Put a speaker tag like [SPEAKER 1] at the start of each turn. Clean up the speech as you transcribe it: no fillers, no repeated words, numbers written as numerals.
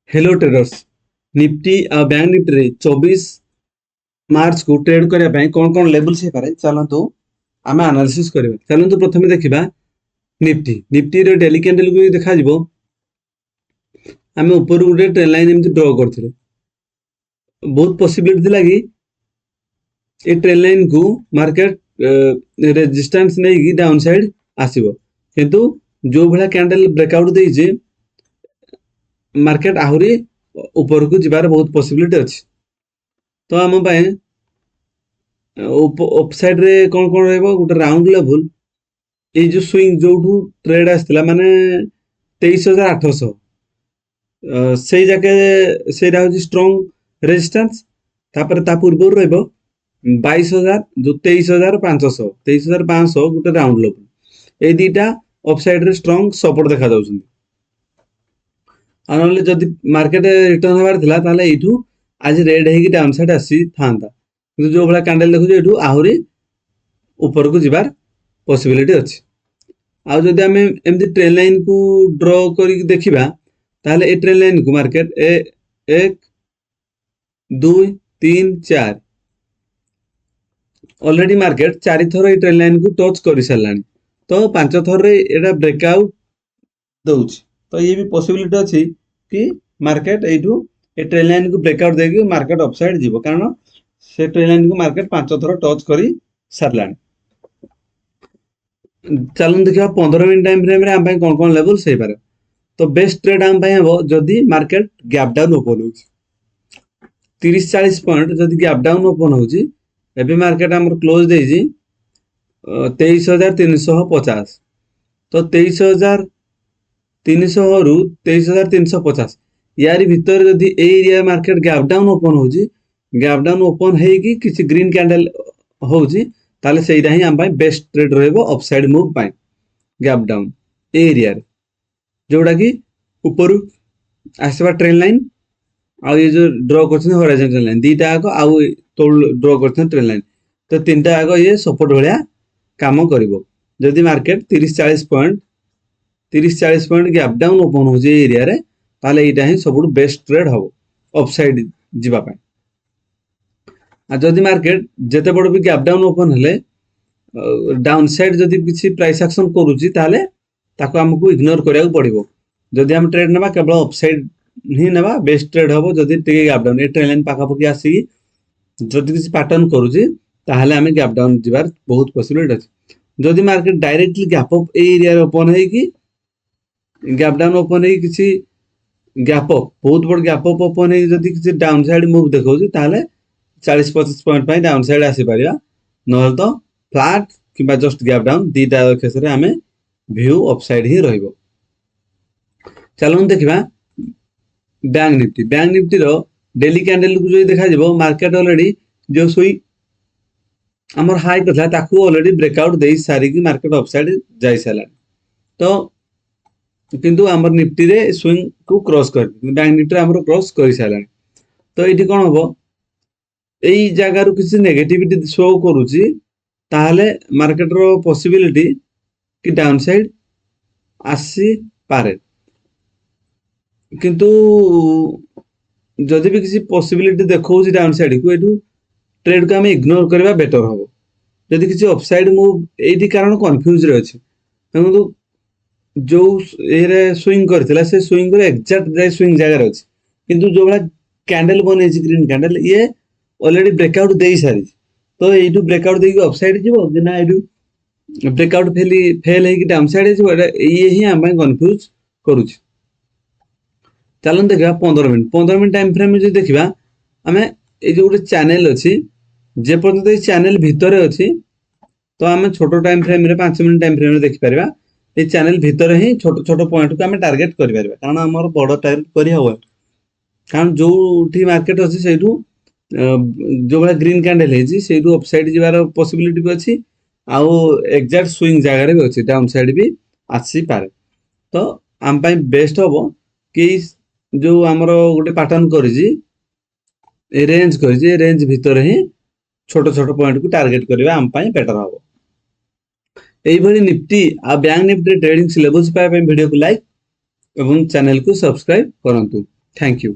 [SPEAKER 1] Hello traders. Nifty bank Nifty रे 24 मार्च को trade करने कौन कौन लेवल्स हो पारे चलतु आम एनालिसिस करबा। चलतु प्रथम देखा निफ्टी निफ्टी रे डेली कैंडल को देखा आम ऊपर गोटे ट्रेन लाइन एमती ड्र करते बहुत पॉसिबिलिटी थिला कि ये ट्रेन लाइन को मार्केट रेजिस्टेंस नहीं डाउन साइड आसीबो, किंतु जो भला कैंडल ब्रेकआउट देइजे मार्केट आहुरी ऊपर को जीवार बहुत पॉसिबिलिटी अच्छी। तो आम अपसाइड रे कौन कौन रहिबो गोटे राउंड लेवल ये जो स्विंग जो ट्रेड आसला माने 23,800 से जाके सेटा हूँ स्ट्रॉन्ग रेजिस्टेंस। तापर ता पूर्व रहिबो 22,000 जो 23,500 गोटे राउंड लेवल ये दीटा अपसाइड रे स्ट्रॉन्ग सपोर्ट देखा जाउछन। आनले जदि मार्केट रिटर्न होबार थिला ताले एठू आज रेड हेकी डाउन साइड आसी थांता, किंतु जो भला कैंडल देखु एठू आहुरी ऊपर को जीवार पॉसिबिलिटी अच्छी। आउ जदि आमे एमती ट्रेन लाइन को ड्रॉ करी देखिबा ताले ए ट्रेन लाइन को मार्केट 1 2 3 4 ऑलरेडी मार्केट 4 थर ए ट्रेन लाइन को टच कर सारलानी। तो 5 थर रे एटा ब्रेकआउट दउछि, तो ये भी पॉसिबिलिटी अच्छी कि मार्केट एठू ए ट्रेन लाइन को ब्रेकआउट देगी मार्केट अपसाइड जीवो, कारण से ट्रेन लाइन को मार्केट 5 थर टच करी सारलानी। चलन देखिए 15 मिनट टाइम फ्रेम रे हम भाई कौन कौन लेवल सही पारे। तो बेस्ट ट्रेड हम भाई हम जदि मार्केट गैप डाउन ओपन हो 30-40 पॉइंट जदि गैप डाउन ओपन हो एबे मार्केट हमर क्लोज दे 23,350। तो 23,300 रु 23,350 यारी भीतर जदि ए area market gap down open हो गैप डाउन ओपन हेकी किसी ग्रीन कैंडल होउची ताले सेइरा ही हम बेस्ट ट्रेड रहबो अपसाइड मूव पाए गैप डाउन एरिया जोड़ा कि ऊपर आसवा ट्रेन लाइन आउ ये जो ड्रॉ करछन हॉरिजॉन्टल लाइन दीटा आगो आउ तोल ड्रॉ करछन ट्रेन लाइन, तो तीनटा आगो ये सपोर्ट भलिया काम करिवो। जदि market 30-40 point gap down open हो जे एरिया रे ताले एटा ही सब बेस्ट ट्रेड हो अपसाइड जीवा पाए। आ जदि मार्केट जेते बड़ भी गैप डाउन ओपन हेले डाउन साइड जदि किसी प्राइस एक्शन करूची ताले ताको हमको इग्नोर करिया पड़िबो। जदि हम ट्रेड नेबा केवल अपसाइड ही नेबा बेस्ट ट्रेड हबो। जदि टिके गैप डाउन ए ट्रेन लाइन पाखा पकी आसी जदि किसी पैटर्न करूची ताहले हमें गैप डाउन जीवार बहुत पॉसिबिलिटी अछि। जदि मार्केट डायरेक्टली गैप अप ए एरिया रे ओपन है कि गैप डाउन ओपन है किसी गैप अप बहुत बड़ गैप अप ओपन है जदि किसी डाउन साइड मूव देखौची ताहले 40-50 पॉइंट पाई डाउन साइड आसी परिया, नहल तो फ्लैट किबा जस्ट गैप डाउन दीटा केस रे हमें व्यू अपसाइड ही रहइबो। चलन देखिबा बैंक निफ्टी रो डेली कैंडल को जो देखा जिवो मार्केट ऑलरेडी जो सुई हमर हाई कथा ताकू ऑलरेडी ब्रेकआउट दे सारी की मार्केट अपसाइड जाई साला। तो किंतु हमर निफ्टी रे स्विंग को क्रॉस कर बैंक निफ्टी हमर क्रॉस कर साला। तो एठी कोन होबो एई जगह रो किसी नेगेटिविटी शो करूची ताहले मार्केट रो पॉसिबिलिटी कि डाउन साइड आसी पारे, किंतु जदि भी किसी पॉसिबिलिटी देखो डाउन साइड को एठू ट्रेड को हमें इग्नोर करबा बेटर हो। जदि किसी अपसाइड मूव एठी कारण कंफ्यूज रे अछि, तो जो एरे स्विंग करथिला से स्विंग रे एग्जैक्ट जाय स्विंग जगह रे अछि, किंतु जो बड़ा कैंडल बने अछि ग्रीन कैंडल ये ऑलरेडी ब्रेकआउट देई सारी। तो एठू ब्रेकआउट देकी अपसाइड जीवो कि ना एठू ब्रेकआउट फेल है कि डाउन साइड जीवो ये ही हम कंफ्यूज करूछि। चलन देखा 15 मिनट टाइम फ्रेम में जो देखा आम ये जो गोटे चैनल अच्छी जे पर्यंत ये चैनल भितर अच्छी तो आम छोट टाइम फ्रेम रे 5 मिनट टाइम फ्रेम रे देखि परबा ये चैनल भितर ही छोट छोट पॉइंट को आम टार्गेट कर परबा, कारण हमर बड़ टार्गेट करि हो, कारण जो मार्केट अच्छी सेठू जो भाई ग्रीन कैंडल है सेठू अपसाइड जीवार पॉसिबिलिटी भी अच्छी आउ एग्जैक्ट स्विंग जगह भी अच्छी डाउन साइड भी आसी पारे। तो आम पाई बेस्ट हबो कि जो हमर गोटे पैटर्न करिजी रेंज करिजी रेंज भितर ही छोट छोट पॉइंट को टार्गेट करबा हम पाई बेटर हबो। एई भली निफ्टी आ बैंक निफ्टी ट्रेडिंग सिलेबस पाए वीडियो को लाइक ଏବଂ ଚ୍ୟାନେଲକୁ ସବସ୍କ୍ରାଇବ କରନ୍ତୁ। Thank you.